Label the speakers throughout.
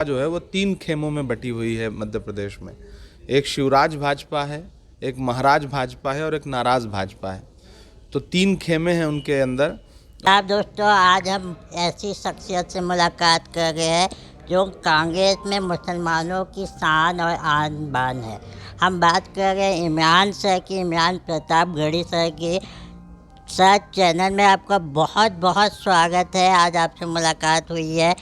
Speaker 1: जो है वो तीन खेमों में बटी हुई है मध्य प्रदेश में। एक शिवराज भाजपा है, एक महाराज भाजपा है और एक नाराज भाजपा है। तो तीन खेमे हैं उनके अंदर।
Speaker 2: आप दोस्तों, आज हम ऐसी शख्सियत से मुलाकात कर रहे हैं जो कांग्रेस में मुसलमानों की शान और आन बान है। हम बात कर रहे हैं इमरान सर की, इमरान प्रतापगढ़ी सर की। सर, चैनल में आपका बहुत बहुत स्वागत है। आज आपसे मुलाकात हुई है।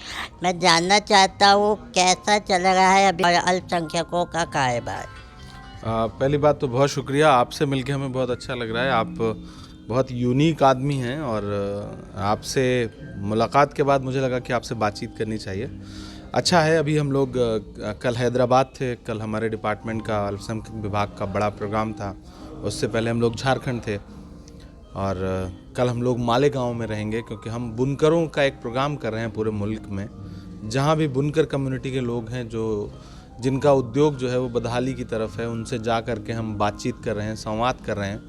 Speaker 2: मैं जानना चाहता हूँ कैसा चल रहा है अभी अल्पसंख्यकों का कारोबार।
Speaker 1: पहली बात तो बहुत शुक्रिया, आपसे मिलके हमें बहुत अच्छा लग रहा है। आप बहुत यूनिक आदमी हैं और आपसे मुलाकात के बाद मुझे लगा कि आपसे बातचीत करनी चाहिए। अच्छा है, अभी हम लोग कल हैदराबाद थे। कल हमारे डिपार्टमेंट का अल्पसंख्यक विभाग का बड़ा प्रोग्राम था। उससे पहले हम लोग झारखंड थे और कल हम लोग मालेगांव में रहेंगे, क्योंकि हम बुनकरों का एक प्रोग्राम कर रहे हैं पूरे मुल्क में। जहाँ भी बुनकर कम्युनिटी के लोग हैं जो जिनका उद्योग जो है वो बदहाली की तरफ है, उनसे जा कर के हम बातचीत कर रहे हैं, संवाद कर रहे हैं।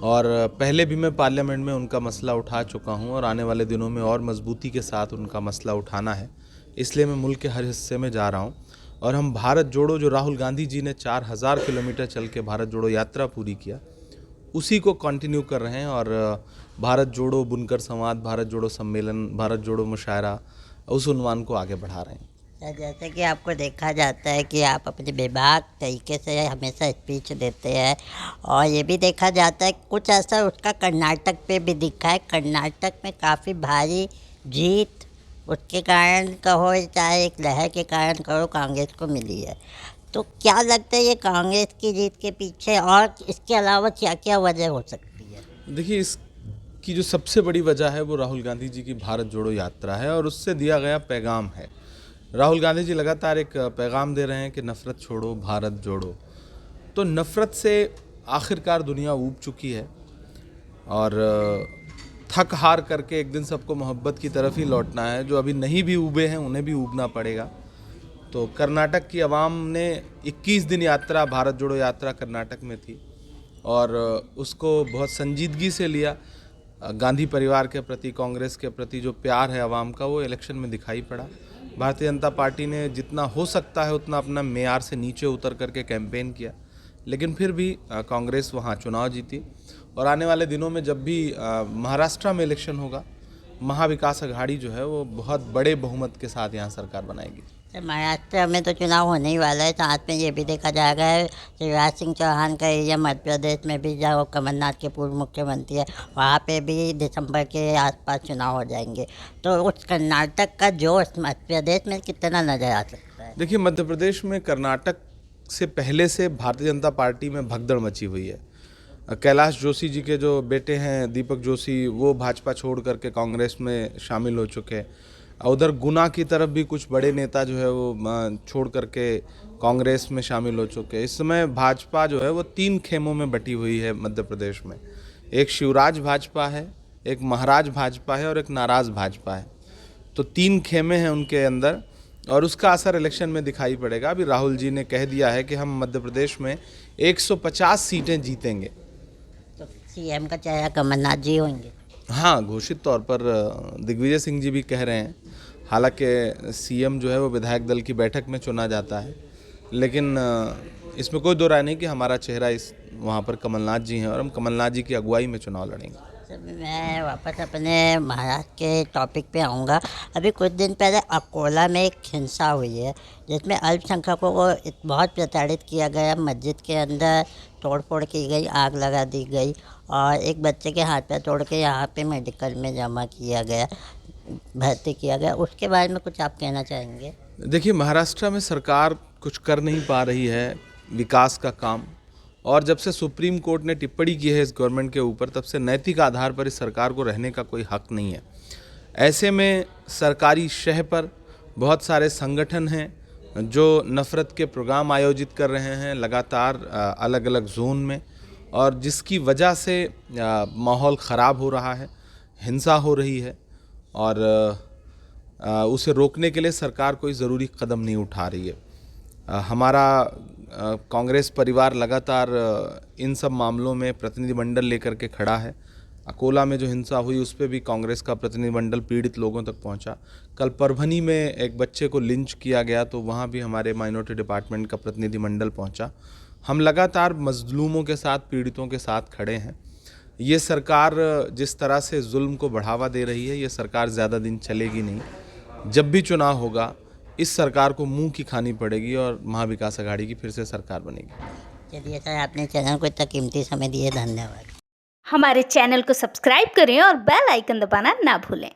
Speaker 1: और पहले भी मैं पार्लियामेंट में उनका मसला उठा चुका हूं और आने वाले दिनों में और मजबूती के साथ उनका मसला उठाना है। इसलिए मैं मुल्क के हर हिस्से में जा रहा हूं। और हम भारत जोड़ो, जो राहुल गांधी जी ने 4000 किलोमीटर चल के भारत जोड़ो यात्रा पूरी किया, उसी को कंटिन्यू कर रहे हैं। और भारत जोड़ो बुनकर संवाद, भारत जोड़ो सम्मेलन, भारत जोड़ो मुशायरा, उस उन्वान को आगे बढ़ा रहे हैं।
Speaker 2: सर, जैसे कि आपको देखा जाता है कि आप अपने बेबाक तरीके से हमेशा स्पीच देते हैं, और ये भी देखा जाता है कुछ असर उसका कर्नाटक पे भी दिखा है। कर्नाटक में काफ़ी भारी जीत उसके कारण कहो, चाहे एक लहर के कारण कहो, कांग्रेस को मिली है। तो क्या लगता है ये कांग्रेस की जीत के पीछे और इसके अलावा क्या क्या वजह हो सकती है?
Speaker 1: देखिए, इसकी जो सबसे बड़ी वजह है वो राहुल गांधी जी की भारत जोड़ो यात्रा है और उससे दिया गया पैगाम है। राहुल गांधी जी लगातार एक पैगाम दे रहे हैं कि नफ़रत छोड़ो, भारत जोड़ो। तो नफ़रत से आखिरकार दुनिया ऊब चुकी है और थक हार करके एक दिन सबको मोहब्बत की तरफ ही लौटना है। जो अभी नहीं भी ऊबे हैं उन्हें भी ऊबना पड़ेगा। तो कर्नाटक की आवाम ने 21 दिन यात्रा, भारत जोड़ो यात्रा कर्नाटक में थी और उसको बहुत संजीदगी से लिया। गांधी परिवार के प्रति, कांग्रेस के प्रति जो प्यार है आवाम का, वो इलेक्शन में दिखाई पड़ा। भारतीय जनता पार्टी ने जितना हो सकता है उतना अपना मेयार से नीचे उतर करके कैंपेन किया, लेकिन फिर भी कांग्रेस वहाँ चुनाव जीती। और आने वाले दिनों में जब भी महाराष्ट्र में इलेक्शन होगा, महाविकास अघाड़ी जो है वो बहुत बड़े बहुमत के साथ यहाँ सरकार बनाएगी।
Speaker 2: सर, महाराष्ट्र में तो चुनाव होने ही वाला है। साथ में ये भी देखा जाएगा है शिवराज सिंह चौहान का एरिया मध्य प्रदेश में भी, जहाँ कमलनाथ के पूर्व मुख्यमंत्री है, वहाँ पे भी दिसंबर के आसपास चुनाव हो जाएंगे। तो उस कर्नाटक का जोश मध्य प्रदेश में कितना नज़र आ सकता है?
Speaker 1: देखिए, मध्य प्रदेश में कर्नाटक से पहले से भारतीय जनता पार्टी में भगदड़ मची हुई है। कैलाश जोशी जी के जो बेटे हैं दीपक जोशी, वो भाजपा छोड़ करके कांग्रेस में शामिल हो चुके हैं। उधर गुना की तरफ भी कुछ बड़े नेता जो है वो छोड़ करके कांग्रेस में शामिल हो चुके हैं। इस समय भाजपा जो है वो तीन खेमों में बटी हुई है मध्य प्रदेश में। एक शिवराज भाजपा है, एक महाराज भाजपा है और एक नाराज भाजपा है। तो तीन खेमे हैं उनके अंदर और उसका असर इलेक्शन में दिखाई पड़ेगा। अभी राहुल जी ने कह दिया है कि हम मध्य प्रदेश में 150 सीटें जीतेंगे।
Speaker 2: तो सीएम का चेहरा कमलनाथ जी होंगे?
Speaker 1: हाँ, घोषित तौर पर दिग्विजय सिंह जी भी कह रहे हैं। हालांकि सीएम जो है वो विधायक दल की बैठक में चुना जाता है, लेकिन इसमें कोई दो राय नहीं कि हमारा चेहरा इस वहाँ पर कमलनाथ जी हैं और हम कमलनाथ जी की अगुवाई में चुनाव लड़ेंगे।
Speaker 2: सर, मैं वापस अपने महाराष्ट्र के टॉपिक पे आऊँगा। अभी कुछ दिन पहले अकोला में एक हिंसा हुई है जिसमें अल्पसंख्यकों को बहुत प्रताड़ित किया गया। मस्जिद के अंदर तोड़फोड़ की गई, आग लगा दी गई और एक बच्चे के हाथ पैर तोड़ के यहाँ पे मेडिकल में जमा किया गया, भर्ती किया गया। उसके बारे में कुछ आप कहना चाहेंगे?
Speaker 1: देखिए, महाराष्ट्र में सरकार कुछ कर नहीं पा रही है विकास का काम, और जब से सुप्रीम कोर्ट ने टिप्पणी की है इस गवर्नमेंट के ऊपर, तब से नैतिक आधार पर इस सरकार को रहने का कोई हक नहीं है। ऐसे में सरकारी शह पर बहुत सारे संगठन हैं जो नफ़रत के प्रोग्राम आयोजित कर रहे हैं लगातार अलग अलग जोन में, और जिसकी वजह से माहौल ख़राब हो रहा है, हिंसा हो रही है और उसे रोकने के लिए सरकार कोई ज़रूरी कदम नहीं उठा रही है। हमारा कांग्रेस परिवार लगातार इन सब मामलों में प्रतिनिधिमंडल लेकर के खड़ा है। अकोला में जो हिंसा हुई उस पर भी कांग्रेस का प्रतिनिधिमंडल पीड़ित लोगों तक पहुंचा। कल परभनी में एक बच्चे को लिंच किया गया तो वहां भी हमारे माइनॉरिटी डिपार्टमेंट का प्रतिनिधिमंडल पहुंचा। हम लगातार मजलूमों के साथ, पीड़ितों के साथ खड़े हैं। ये सरकार जिस तरह से जुल्म को बढ़ावा दे रही है, ये सरकार ज़्यादा दिन चलेगी नहीं। जब भी चुनाव होगा इस सरकार को मुंह की खानी पड़ेगी और महाविकास आघाड़ी की फिर से सरकार बनेगी।
Speaker 2: चलिए सर, आपने चैनल को इतना कीमती समय दिए, धन्यवाद।
Speaker 3: हमारे चैनल को सब्सक्राइब करें और बेल आइकन दबाना ना भूलें।